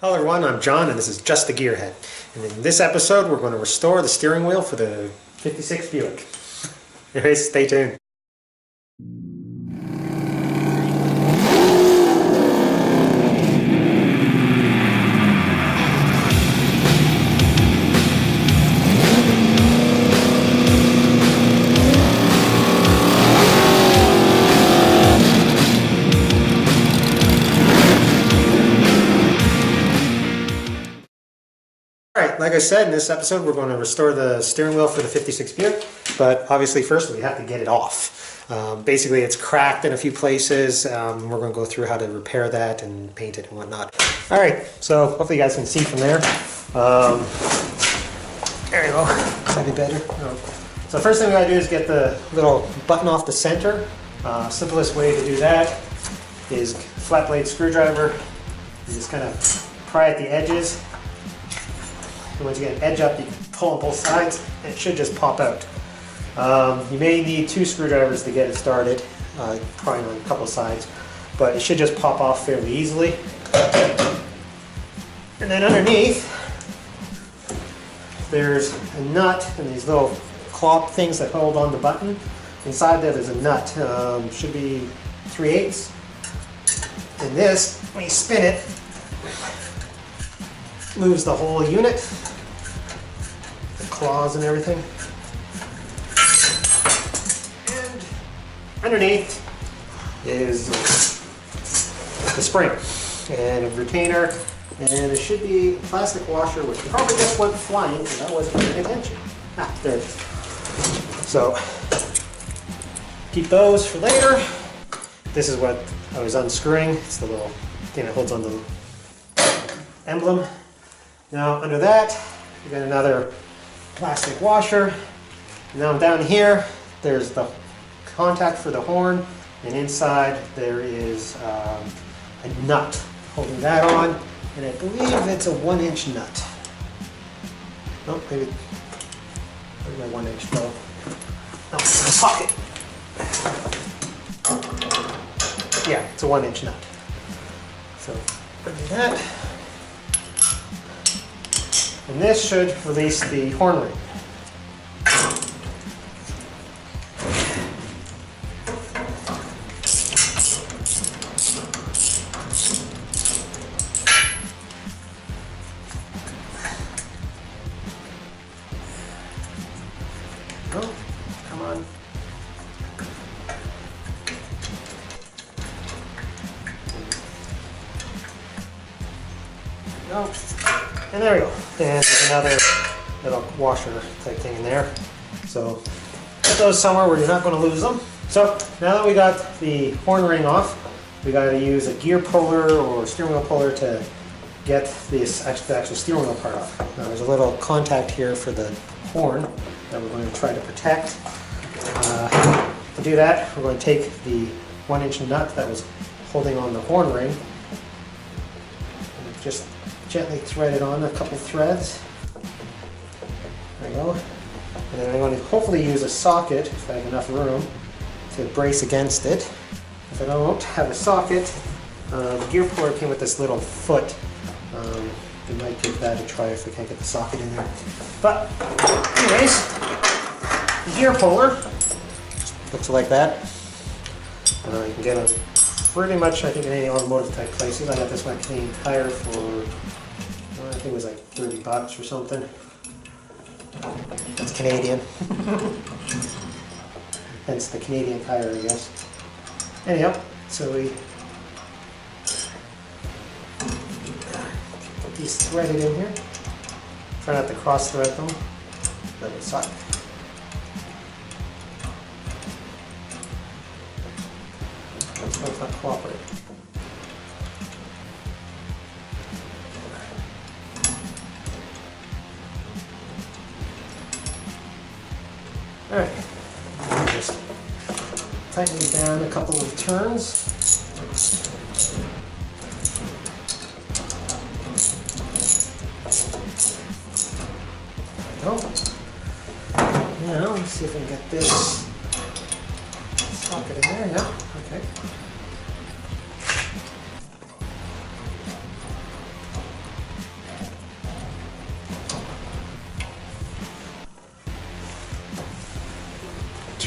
Hello everyone, I'm John and this is Just a Gearhead. And in this episode we're going to restore the steering wheel for the 56 Buick. Anyways, stay tuned. Alright, like I said, in this episode we're going to restore the steering wheel for the 56 Buick, but obviously first we have to get it off. Basically it's cracked in a few places. We're going to go through how to repair that and paint it and whatnot. Alright, so hopefully you guys can see from there. There you go, that'd be better. So the first thing we got to do is get the little button off the center. Simplest way to do that is flat blade screwdriver. You just kind of pry at the edges. And once you get an edge up, you can pull on both sides, and it should just pop out. You may need two screwdrivers to get it started, probably on a couple sides, but it should just pop off fairly easily. And then underneath, there's a nut and these little claw things that hold on the button. Inside there, there's a nut, should be 3/8. And this, when you spin it, moves the whole unit, the claws and everything. And underneath is the spring and a retainer, and there should be a plastic washer, which probably just went flying because I wasn't paying attention. Ah, there it is. So keep those for later. This is what I was unscrewing. It's the little thing that holds on the emblem. Now under that, you got another plastic washer. Now down here, there's the contact for the horn, and inside there is a nut holding that on, and I believe it's a 1-inch nut. Oh, maybe, where'd my 1-inch go? Oh, it's in the pocket. Yeah, it's a 1-inch nut. So, undo that. And this should release the horn ring. Oh, come on. Go. And there we go. And there's another little washer type thing in there. So put those somewhere where you're not going to lose them. So now that we got the horn ring off, we got to use a gear puller or steering wheel puller to get this the actual steering wheel part off. Now there's a little contact here for the horn that we're going to try to protect. To do that, we're going to take the 1-inch nut that was holding on the horn ring and just gently thread it on a couple threads. There we go. And then I'm going to hopefully use a socket, if I have enough room, to brace against it. If I don't have a socket, the gear puller came with this little foot. We might give that a try if we can't get the socket in there. But anyways, the gear puller looks like that. You can get them pretty much, I think, in any automotive type places. I got this one at Canadian Tire for, I think it was like $30 or something. That's Canadian. Hence the Canadian Tire, I guess. Anyhow, so we put these threaded in here. Try not to cross thread them. That would suck. Let's not cooperate. Alright, just tighten it down a couple of turns. There we go. Now, let's see if I can get this socket in there. Yeah, okay.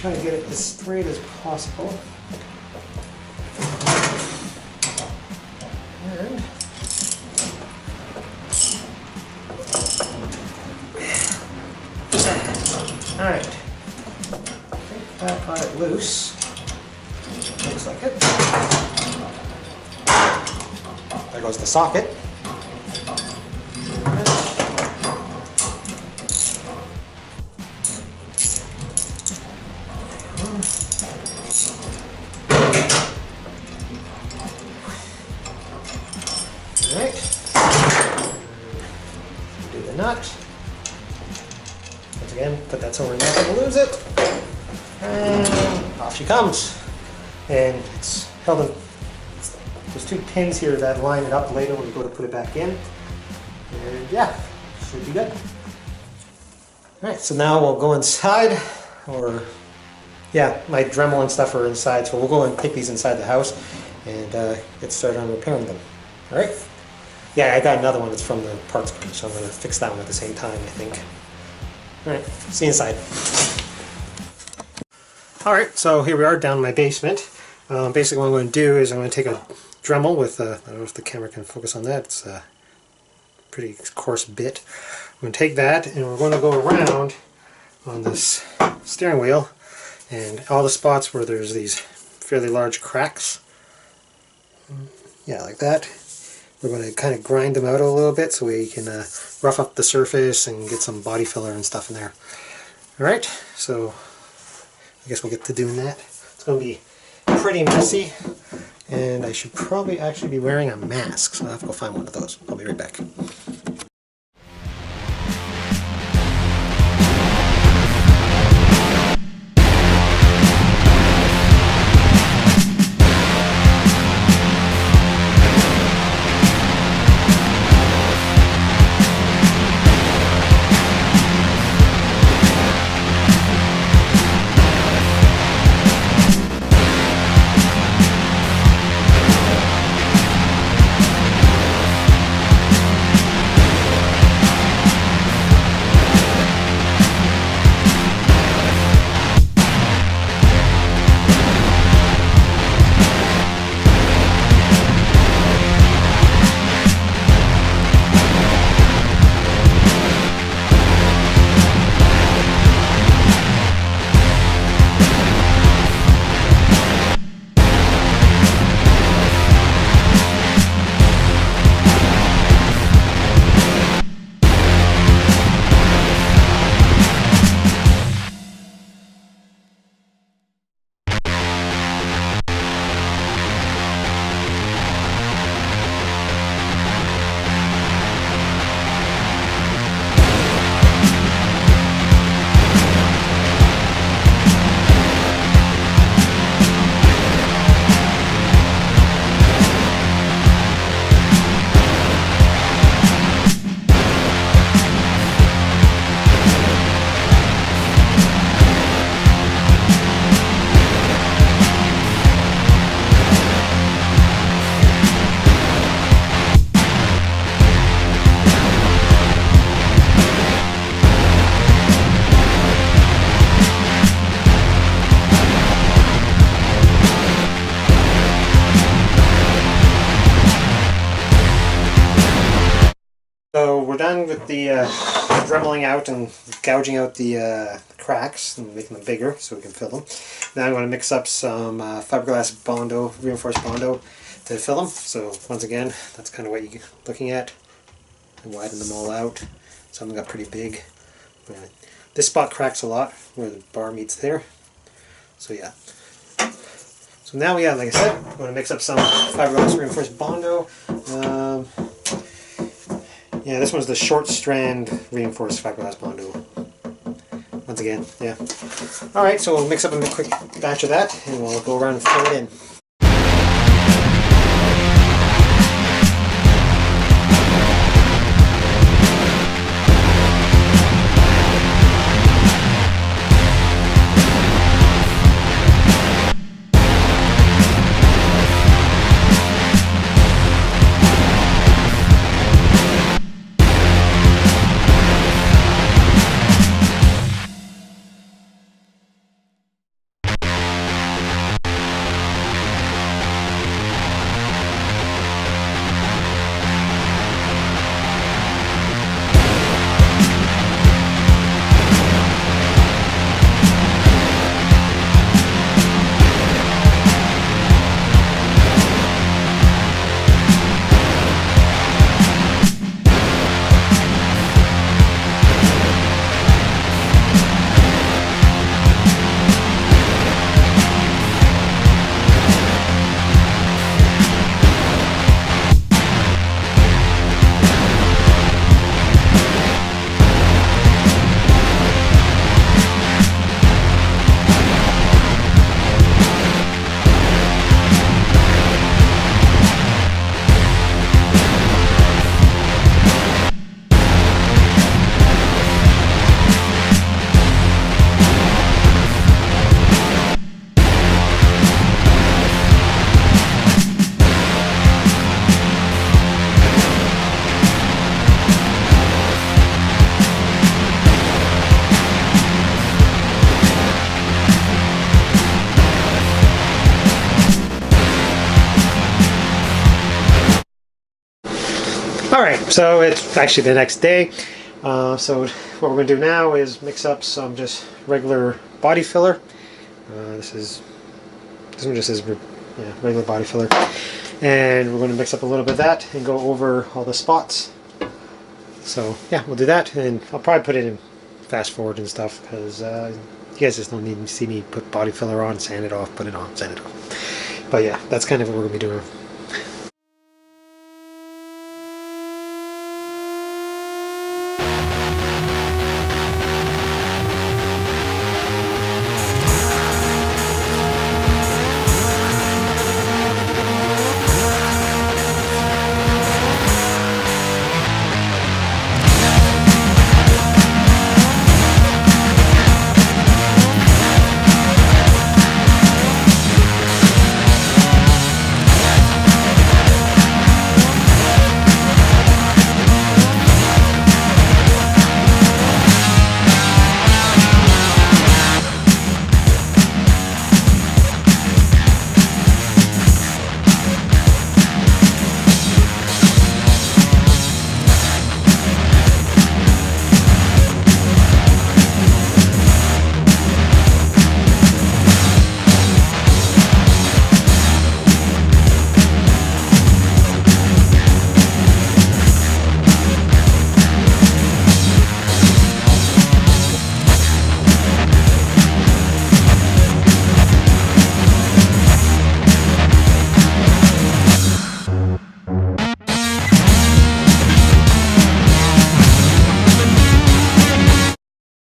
try to get it as straight as possible. And all right, I think that got it loose. Looks like it. There goes the socket. Alright, do the nut. Once again, put that somewhere not going to lose it. And off she comes. And it's held in, there's two pins here that line it up later when we go to put it back in. And yeah, should be good. Alright, so now we'll go inside, or yeah, my Dremel and stuff are inside, so we'll go and take these inside the house and get started on repairing them. Alright? Yeah, I got another one that's from the parts crew, so I'm going to fix that one at the same time, I think. Alright, see you inside. Alright, so here we are down in my basement. Basically what I'm going to do is I'm going to take a Dremel with, I don't know if the camera can focus on that, it's a pretty coarse bit. I'm going to take that and we're going to go around on this steering wheel and all the spots where there's these fairly large cracks. Yeah, like that. We're going to kind of grind them out a little bit so we can rough up the surface and get some body filler and stuff in there. Alright, so I guess we'll get to doing that. It's going to be pretty messy and I should probably actually be wearing a mask, so I'll have to go find one of those. I'll be right back. So we're done with the dremeling out and gouging out the cracks and making them bigger so we can fill them. Now I'm going to mix up some fiberglass Bondo, reinforced Bondo to fill them. So once again, that's kind of what you're looking at. I widen them all out. Some got pretty big. This spot cracks a lot where the bar meets there. So yeah. So now we have, like I said, I'm going to mix up some fiberglass reinforced Bondo. Yeah, this one's the short strand reinforced fiberglass Bondo. Once again, yeah. Alright, so we'll mix up a quick batch of that and we'll go around and fill it in. Alright, so it's actually the next day. So what we're going to do now is mix up some just regular body filler. This one just says regular body filler. And we're going to mix up a little bit of that and go over all the spots. So yeah, we'll do that, and I'll probably put it in fast forward and stuff, because you guys just don't need to see me put body filler on, sand it off, put it on, sand it off. But yeah, that's kind of what we're going to be doing.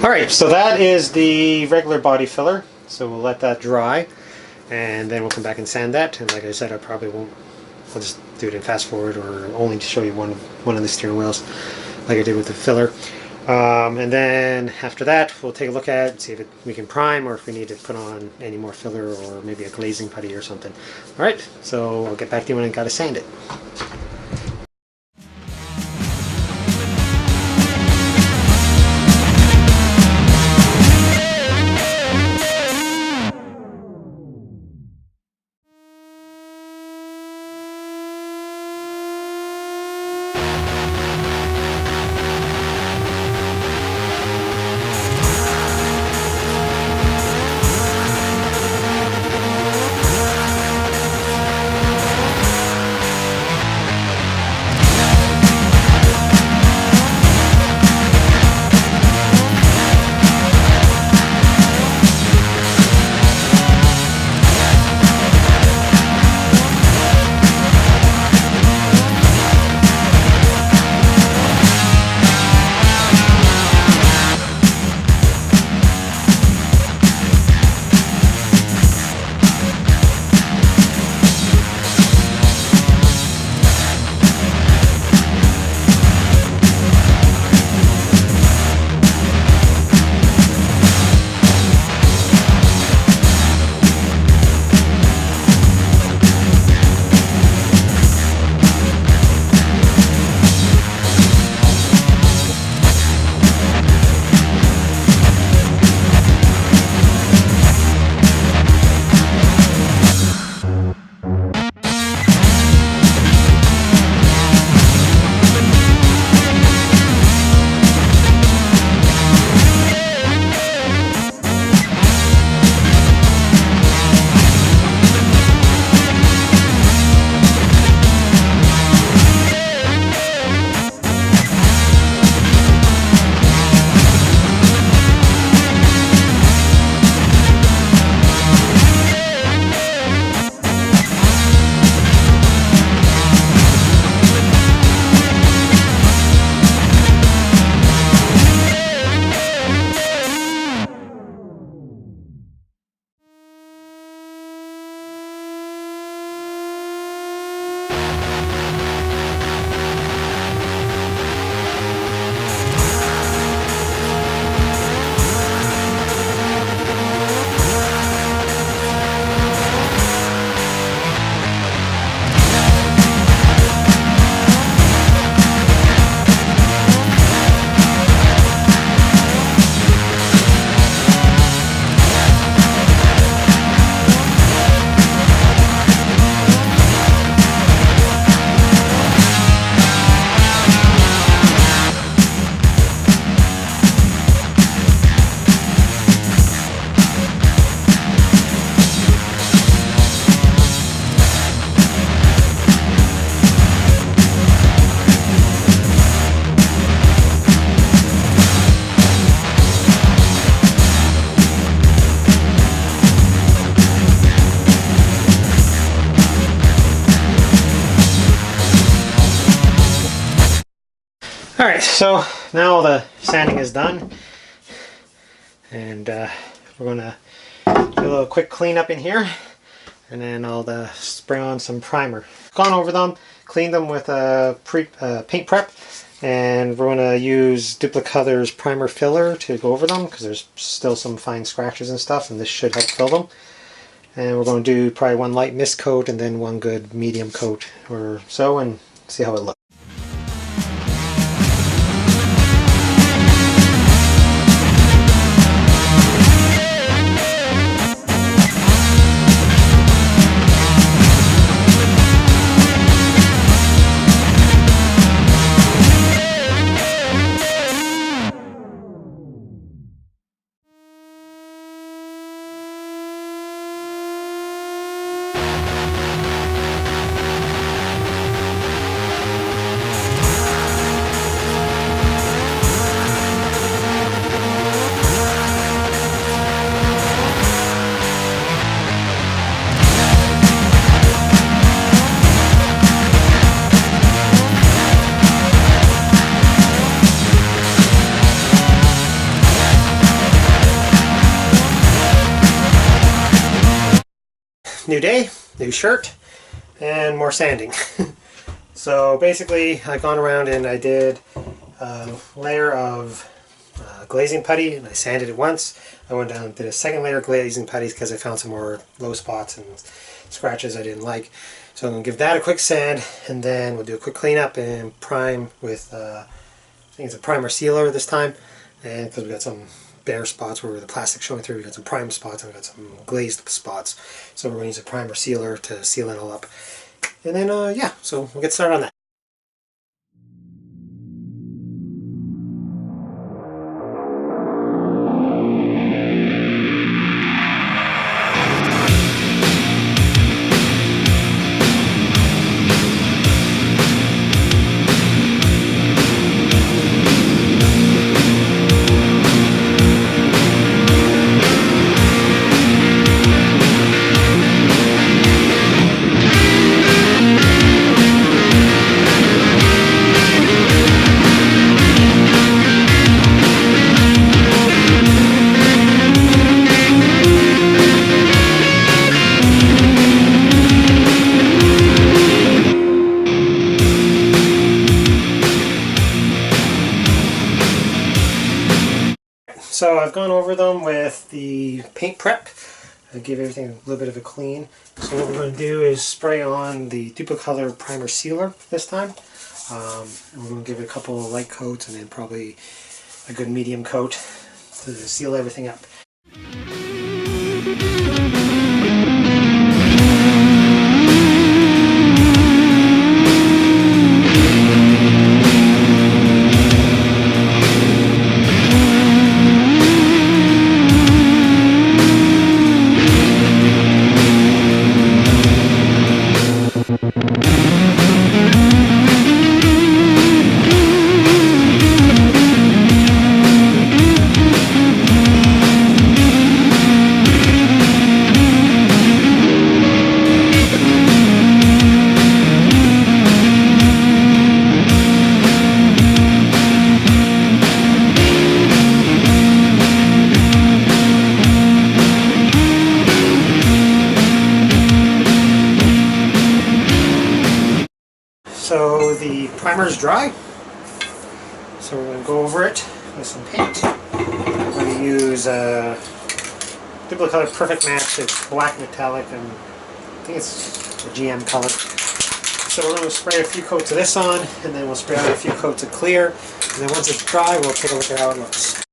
Alright, so that is the regular body filler, so we'll let that dry, and then we'll come back and sand that. And like I said, I probably won't, I'll just do it in fast forward, or only to show you one of the steering wheels like I did with the filler. And then after that, we'll take a look at it, see if we can prime, or if we need to put on any more filler, or maybe a glazing putty or something. Alright, so I'll get back to you when I gotta sand it. Alright, so now all the sanding is done, and we're going to do a little quick cleanup in here, and then I'll spray on some primer. Gone over them, cleaned them with a paint prep, and we're going to use Duplicolor's primer filler to go over them because there's still some fine scratches and stuff, and this should help fill them. And we're going to do probably one light mist coat and then one good medium coat or so, and see how it looks. New day, new shirt, and more sanding. So basically I've gone around and I did a layer of glazing putty, and I sanded it once. I went down and did a second layer of glazing putties because I found some more low spots and scratches I didn't like. So I'm going to give that a quick sand, and then we'll do a quick cleanup and prime with, I think it's a primer sealer this time, and because we got some bare spots where the plastic showing through, we got some prime spots and we got some glazed spots. So we're going to use a primer sealer to seal it all up. And then, yeah, so we'll get started on that. So I've gone over them with the paint prep. I give everything a little bit of a clean. So what we're going to do is spray on the Duplicolor primer sealer this time. And we're going to give it a couple of light coats and then probably a good medium coat to seal everything up. So the primer is dry, so we're going to go over it with some paint. I'm going to use Duplicolor Perfect Match. It's black metallic, and I think it's a GM color. So we're going to spray a few coats of this on, and then we'll spray on a few coats of clear, and then once it's dry we'll take a look at how it looks.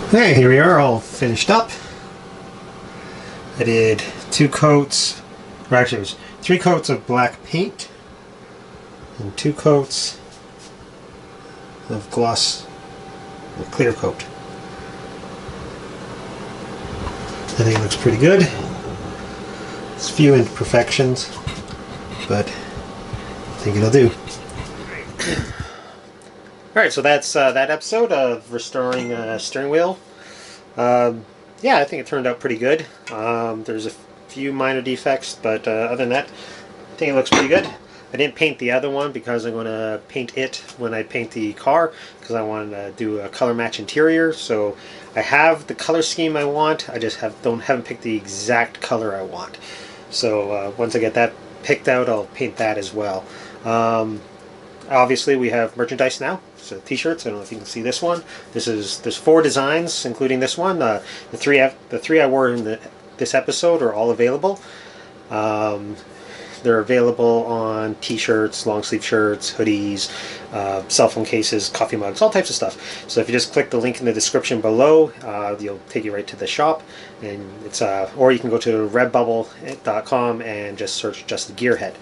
Okay, here we are, all finished up. I did 2 coats, or actually it was 3 coats of black paint and 2 coats of gloss, clear coat. I think it looks pretty good. It's a few imperfections, but I think it'll do. Alright, so that's that episode of restoring a steering wheel. Yeah, I think it turned out pretty good. There's a few minor defects, but other than that, I think it looks pretty good. I didn't paint the other one because I'm going to paint it when I paint the car, because I wanted to do a color match interior. So I have the color scheme I want, I just haven't picked the exact color I want. So once I get that picked out, I'll paint that as well. Obviously we have merchandise now, so t-shirts. I don't know if you can see this one. There's 4 designs, including this one. The three I wore in this episode are all available. They're available on t-shirts, long sleeve shirts, hoodies, cell phone cases, coffee mugs, all types of stuff. So if you just click the link in the description below, you'll take you right to the shop, and it's or you can go to redbubble.com and just search just the GearHead.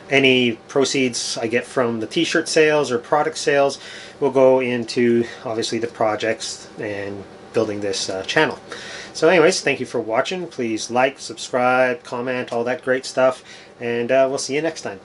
Any proceeds I get from the t-shirt sales or product sales will go into, obviously, the projects and building this channel. So anyways, thank you for watching. Please like, subscribe, comment, all that great stuff, and we'll see you next time.